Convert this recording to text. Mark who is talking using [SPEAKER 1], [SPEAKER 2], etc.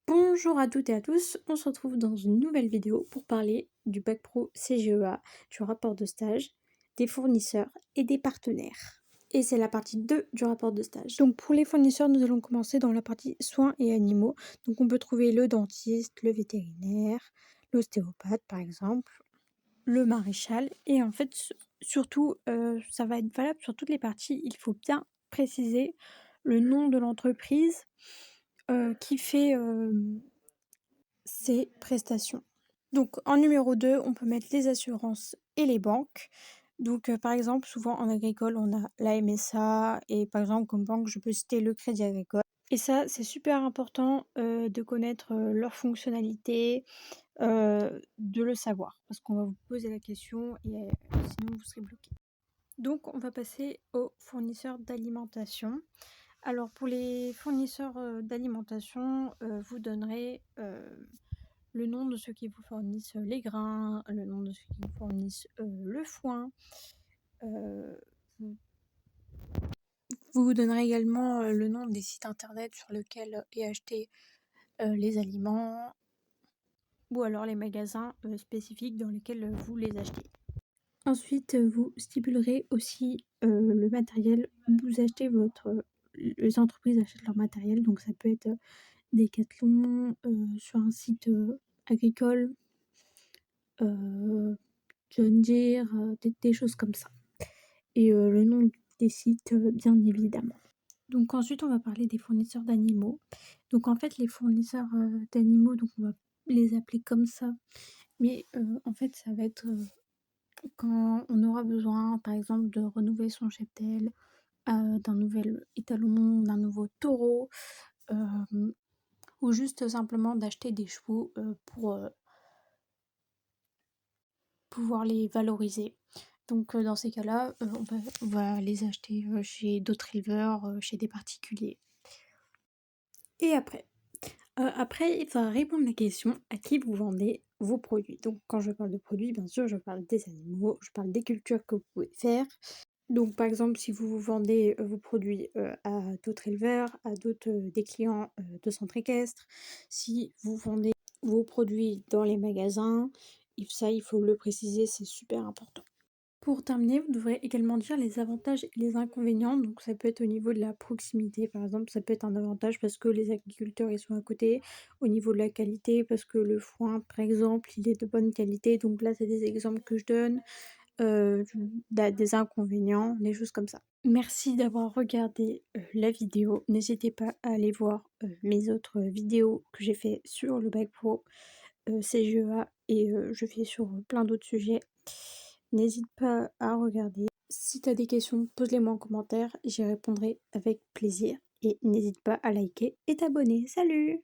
[SPEAKER 1] Bonjour à toutes et à tous, on se retrouve dans une nouvelle vidéo pour parler du Bac Pro CGEA, du rapport de stage, des fournisseurs et des partenaires. Et c'est la partie 2 du rapport de stage. Donc pour les fournisseurs, nous allons commencer dans la partie soins et animaux. Donc on peut trouver le dentiste, le vétérinaire, l'ostéopathe par exemple, le maréchal. Et en fait, surtout, ça va être valable sur toutes les parties. Il faut bien préciser le nom de l'entreprise qui fait ces prestations. Donc en numéro 2, on peut mettre les assurances et les banques. Donc par exemple, souvent en agricole, on a la MSA et par exemple comme banque, je peux citer le Crédit Agricole. Et ça, c'est super important de connaître leurs fonctionnalités, de le savoir parce qu'on va vous poser la question et sinon vous serez bloqué. Donc on va passer aux fournisseurs d'alimentation. Alors pour les fournisseurs d'alimentation, vous donnerez le nom de ceux qui vous fournissent les grains, le nom de ceux qui vous fournissent le foin. Vous vous donnerez également le nom des sites internet sur lesquels est acheté les aliments ou alors les magasins spécifiques dans lesquels vous les achetez. Ensuite, vous stipulerez aussi le matériel. Vous achetez les entreprises achètent leur matériel, donc ça peut être Decathlon sur un site agricole, John Deere, des choses comme ça. Et le nom des sites, bien évidemment. Donc ensuite, on va parler des fournisseurs d'animaux. Donc en fait, les fournisseurs d'animaux, donc on va les appeler comme ça. Mais en fait, ça va être quand on aura besoin, par exemple, de renouveler son cheptel, d'un nouvel étalon, d'un nouveau taureau, ou juste simplement d'acheter des chevaux pour pouvoir les valoriser. Donc dans ces cas-là, on va les acheter chez d'autres éleveurs, chez des particuliers. Et après, il faudra répondre à la question à qui vous vendez vos produits. Donc quand je parle de produits, bien sûr, je parle des animaux, je parle des cultures que vous pouvez faire. Donc par exemple, si vous vendez vos produits à d'autres éleveurs, à d'autres des clients de centres équestres, si vous vendez vos produits dans les magasins, ça il faut le préciser, c'est super important. Pour terminer, vous devrez également dire les avantages et les inconvénients. Donc ça peut être au niveau de la proximité, par exemple, ça peut être un avantage parce que les agriculteurs ils sont à côté, au niveau de la qualité, parce que le foin, par exemple, il est de bonne qualité. Donc là, c'est des exemples que je donne, des inconvénients, des choses comme ça. Merci d'avoir regardé la vidéo. N'hésitez pas à aller voir mes autres vidéos que j'ai fait sur le Bac Pro CGEA et je fais sur plein d'autres sujets. N'hésite pas à regarder. Si tu as des questions, pose-les-moi en commentaire, j'y répondrai avec plaisir. Et n'hésite pas à liker et t'abonner. Salut!